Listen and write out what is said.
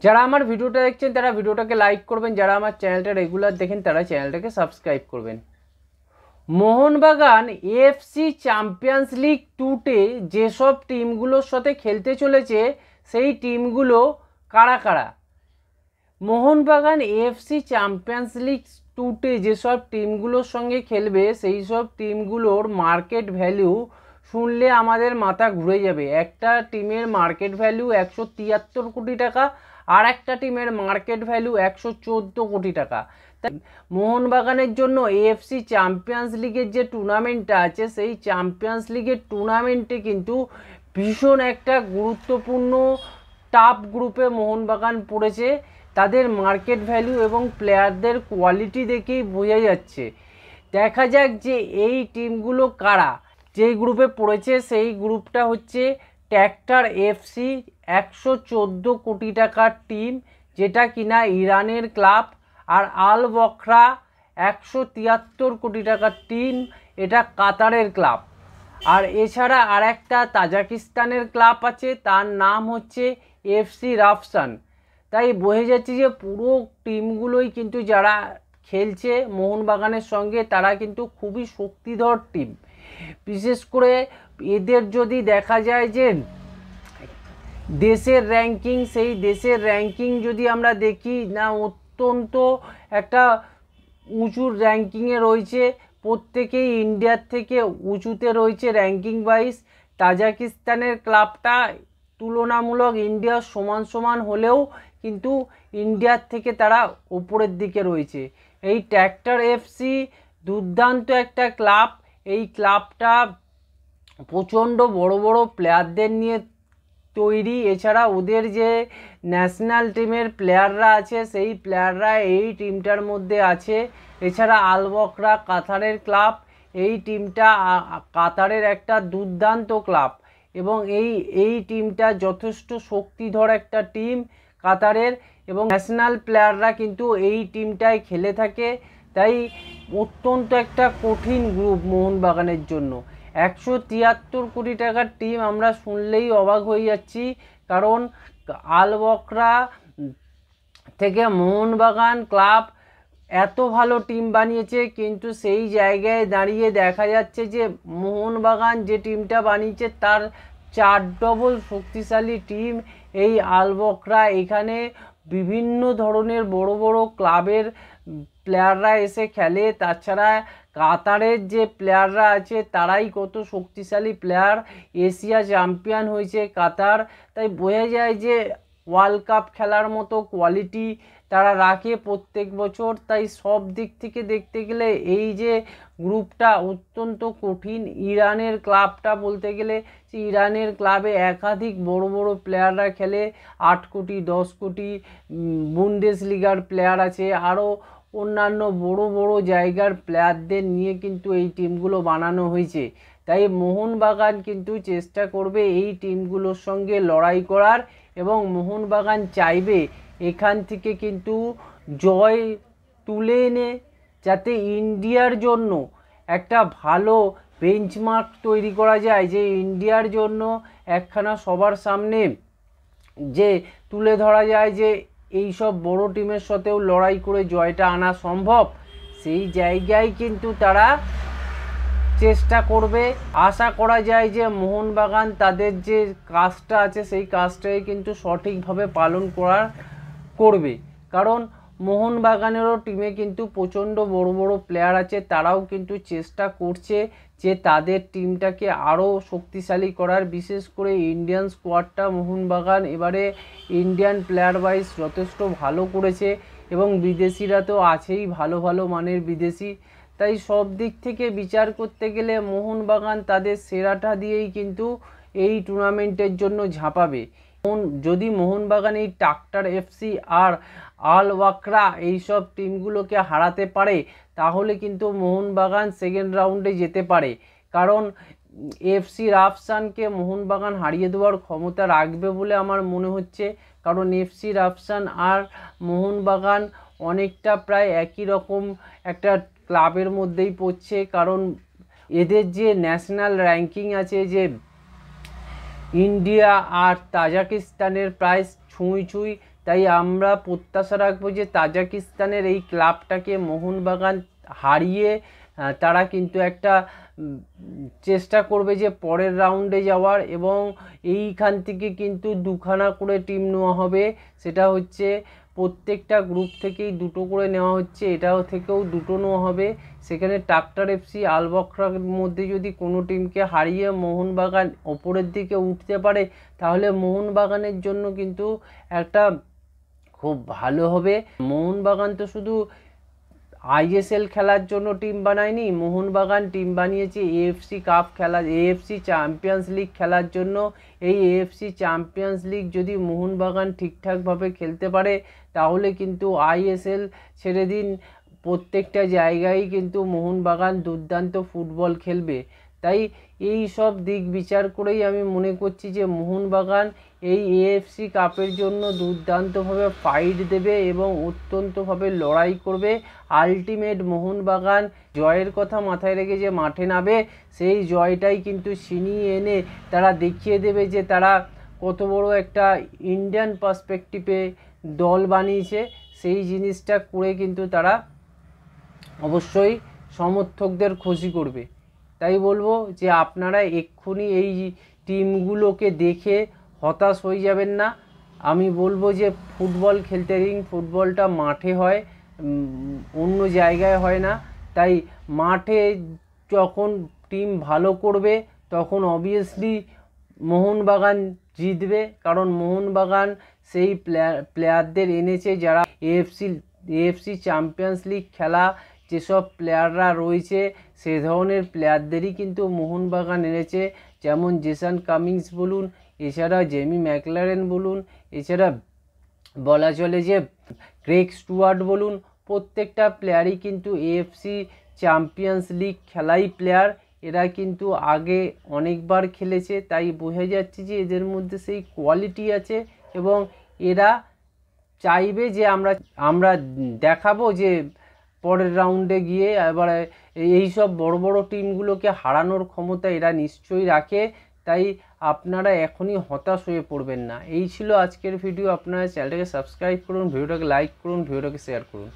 যারা আমার ভিডিওটা দেখছেন তারা ভিডিওটাকে লাইক করবেন, যারা আমার চ্যানেলটা রেগুলার দেখেন তারা চ্যানেলটাকে সাবস্ক্রাইব করবেন। মোহনবাগান এএফসি চ্যাম্পিয়ন্স লিগ 2-তে যেসব টিমগুলোর সাথে খেলতে চলেছে সেই টিমগুলো কারা কারা? মোহনবাগান এএফসি চ্যাম্পিয়ন্স লিগ 2-তে যেসব টিমগুলোর সঙ্গে খেলবে সেই সব টিমগুলোর মার্কেট ভ্যালু শুনলে আমাদের মাথা ঘুরে যাবে। একটা টিমের মার্কেট ভ্যালু 173 কোটি টাকা, আর একটা টিমের মার্কেট ভ্যালু 114 কোটি টাকা। তাই মোহনবাগানের জন্য এএফসি চ্যাম্পিয়ন্স লিগের যে টুর্নামেন্টটা আছে সেই চ্যাম্পিয়ন্স লিগের টুর্নামেন্টে কিন্তু ভীষণ একটা গুরুত্বপূর্ণ টাফ গ্রুপে মোহনবাগান পড়েছে। তাদের মার্কেট ভ্যালু এবং প্লেয়ারদের কোয়ালিটি দেখেই বোঝা যাচ্ছে। দেখা যাক যে এই টিমগুলো কারা। যেই গ্রুপে পড়েছে সেই গ্রুপটা হচ্ছে ট্র্যাক্টর এফসি, 114 কোটি টাকার টিম, যেটা কিনা ইরানের ক্লাব। আর আল বখরা 173 কোটি টাকার টিম, এটা কাতারের ক্লাব। আর এছাড়া আর একটা তাজিকিস্তানের ক্লাব আছে, তার নাম হচ্ছে এফসি রাফসান। তাই বোঝা যাচ্ছে যে পুরো টিমগুলোই কিন্তু যারা খেলছে মোহনবাগানের সঙ্গে তারা কিন্তু খুবই শক্তিধর টিম। বিশেষ করে এদের যদি দেখা যায় যে দেশের র্যাঙ্কিং, সেই দেশের র্যাঙ্কিং যদি আমরা দেখি না, অত্যন্ত একটা উঁচুর র্যাঙ্কিংয়ে রয়েছে। প্রত্যেকেই ইন্ডিয়ার থেকে উঁচুতে রয়েছে র্যাঙ্কিং ওয়াইজ। তাজিকিস্তানের ক্লাবটা তুলনামূলক ইন্ডিয়ার সমান সমান হলেও কিন্তু ইন্ডিয়ার থেকে তারা উপরের দিকে রয়েছে। এই ট্র্যাক্টর এফসি দুর্দান্ত একটা ক্লাব। এই ক্লাবটা প্রচণ্ড বড় বড় প্লেয়ারদের নিয়ে তৈরি। এছাড়া ওদের যে ন্যাশনাল টিমের প্লেয়াররা আছে সেই প্লেয়াররা এই টিমটার মধ্যে আছে। এছাড়া আল বখরা কাতারের ক্লাব, এই টিমটা কাতারের একটা দুর্দান্ত ক্লাব এবং এই টিমটা যথেষ্ট শক্তিধর একটা টিম কাতারের, এবং ন্যাশনাল প্লেয়াররা কিন্তু এই টিমটায় খেলে থাকে। তাই অত্যন্ত একটা কঠিন গ্রুপ মোহনবাগানের জন্য। 173 কোটি টাকার টিম আমরা শুনলেই অবাক হয়ে যাচ্ছি, কারণ আল বখরা থেকে মোহনবাগান ক্লাব এত ভালো টিম বানিয়েছে, কিন্তু সেই জায়গায় দাঁড়িয়ে দেখা যাচ্ছে যে মোহনবাগান যে টিমটা বানিয়েছে তার 4 ডবল শক্তিশালী টিম এই আল বখরা। এখানে বিভিন্ন ধরনের বড় বড় ক্লাবের প্লেয়াররা এসে খেলে। তাছাড়া কাতারের যে প্লেয়াররা আছে তারাই কত শক্তিশালী প্লেয়ার, এশিয়া চ্যাম্পিয়ন হয়েছে কাতার। তাই বোঝা যায় যে ওয়ার্ল্ড কাপ খেলার মতো কোয়ালিটি তারা রাখে প্রত্যেক বছর। তাই সব দিক থেকে দেখতে গেলে এই যে গ্রুপটা অত্যন্ত কঠিন। ইরানের ক্লাবটা বলতে গেলে যে ইরানের ক্লাবে একাধিক বড় বড় প্লেয়াররা খেলে, 8 কোটি 10 কোটি বুন্ডেসলিগার প্লেয়ার আছে, আরও অন্যান্য বড় বড় জায়গার প্লেয়ারদের নিয়ে কিন্তু এই টিমগুলো বানানো হয়েছে। তাই মোহনবাগান কিন্তু চেষ্টা করবে এই টিমগুলোর সঙ্গে লড়াই করার, এবং মোহনবাগান চাইবে এখান থেকে কিন্তু জয় তুলে এনে যাতে ইন্ডিয়ার জন্য একটা ভালো বেঞ্চমার্ক তৈরি করা যায়, যে ইন্ডিয়ার জন্য একখানা সবার সামনে যে তুলে ধরা যায় যে এই সব বড় টিমের সাথেও লড়াই করে জয়টা আনা সম্ভব। সেই জায়গায় কিন্তু তারা চেষ্টা করবে। আশা করা যায় যে মোহনবাগান তাদের যে কাজটা আছে সেই কাজটাই কিন্তু সঠিকভাবে পালন করবে, কারণ মোহনবাগানেরও টিমে কিন্তু প্রচণ্ড বড় বড় প্লেয়ার আছে। তারাও কিন্তু চেষ্টা করছে যে তাদের টিমটাকে আরও শক্তিশালী করার। বিশেষ করে ইন্ডিয়ান স্কোয়াডটা মোহনবাগান এবারে ইন্ডিয়ান প্লেয়ার ওয়াইজ যথেষ্ট ভালো করেছে, এবং বিদেশিরা তো আছেই, ভালো ভালো মানের বিদেশি। তাই সব দিক থেকে বিচার করতে গেলে মোহনবাগান তাদের সেরাটা দিয়েই কিন্তু এই টুর্নামেন্টের জন্য ঝাঁপাবে। যদি মোহনবাগান এই ট্র্যাক্টর এফসি আর আল বখরা এইসব টিমগুলোকে হারাতে পারে তাহলে কিন্তু মোহনবাগান সেকেন্ড রাউন্ডে যেতে পারে, কারণ এফসি রাফসানকে মোহনবাগান হারিয়ে দেওয়ার ক্ষমতা রাখবে বলে আমার মনে হচ্ছে। কারণ এফসি রাফসান আর মোহনবাগান অনেকটা প্রায় একই রকম একটা ক্লাবের মধ্যেই পড়ছে, কারণ এদের যে ন্যাশনাল র্যাঙ্কিং আছে, যে ইন্ডিয়া আর তাজিকিস্তানের প্রায় ছুঁই ছুঁই তাই আমরা প্রত্যাশা রাখবো যে তাজিকিস্তানের এই ক্লাবটাকে মোহনবাগান হারিয়ে তারা কিন্তু একটা চেষ্টা করবে যে পরের রাউন্ডে যাওয়ার, এবং এইখান থেকে কিন্তু দুখানা করে টিম নেওয়া হবে। সেটা হচ্ছে প্রত্যেকটা গ্রুপ থেকেই দুটো করে নেওয়া হচ্ছে, এটাও থেকেও দুটো নেওয়া হবে। সেখানে টাকটার এফসি আল বখরার মধ্যে যদি কোনো টিমকে হারিয়ে মোহনবাগান ওপরের দিকে উঠতে পারে, তাহলে মোহনবাগানের জন্য কিন্তু একটা খুব ভালো হবে। মোহনবাগান তো শুধু আইএসএল খেলার জন্য টিম বানায়নি, মোহনবাগান টিম বানিয়েছে এএফসি কাপ খেলা, এএফসি চ্যাম্পিয়ন্স লিগ খেলার জন্য। এই এএফসি চ্যাম্পিয়ন্স লিগ যদি মোহনবাগান ঠিকঠাকভাবে খেলতে পারে, তাহলে কিন্তু আইএসএল ছেড়ে দিন, প্রত্যেকটা জায়গায় কিন্তু মোহনবাগান দুর্দান্ত ফুটবল খেলবে। তাই এই সব দিক বিচার করেই আমি মনে করছি যে মোহনবাগান এই এএফসি কাপের জন্য দুর্দান্তভাবে ফাইট দেবে এবং অত্যন্তভাবে লড়াই করবে। আলটিমেট মোহনবাগান জয়ের কথা মাথায় রেখে যে মাঠে নামবে, সেই জয়টাই কিন্তু ছিনিয়ে এনে তারা দেখিয়ে দেবে যে তারা কত বড় একটা ইন্ডিয়ান পার্সপেক্টিভে দল বানিয়েছে। সেই জিনিসটা করে কিন্তু তারা অবশ্যই সমর্থকদের খুশি করবে। তাই বলবো যে আপনারা এক্ষুনি এই টিমগুলোকে দেখে হতাশ হয়ে যাবেন না। আমি বলবো যে ফুটবল খেলতে দিন, ফুটবলটা মাঠে হয়, অন্য জায়গায় হয় না। তাই মাঠে যখন টিম ভালো করবে তখন অবভিয়াসলি মোহনবাগান জিতবে, কারণ মোহনবাগান সেই প্লেয়ারদের এনেছে যারা এএফসি চ্যাম্পিয়ন্স লিগ খেলা যেসব প্লেয়াররা রয়েছে সে ধরনের প্লেয়ারদেরই কিন্তু মোহনবাগান এনেছে। যেমন জেসন কামিংস বলুন, এছাড়া জেমি ম্যাকলারেন বলুন, এছাড়া বলা চলে যে গ্রেগ স্টুয়ার্ট বলুন, প্রত্যেকটা প্লেয়ারই কিন্তু এএফসি চ্যাম্পিয়ন্স লিগ খেলাই প্লেয়ার। এরা কিন্তু আগে অনেকবার খেলেছে, তাই বোঝা যাচ্ছে যে এদের মধ্যে সেই কোয়ালিটি আছে, এবং এরা চাইবে যে আমরা দেখাবো যে পরের রাউন্ডে গিয়ে এবার এই সব বড় বড় টিমগুলোকে হারানোর ক্ষমতা এরা নিশ্চয়ই রাখে। তাই আপনারা এখনই হতাশ হয়ে পড়বেন না। এই ছিল আজকের ভিডিও। আপনারা চ্যানেলটাকে সাবস্ক্রাইব করুন, ভিডিওটাকে লাইক করুন, ভিডিওটাকে শেয়ার করুন।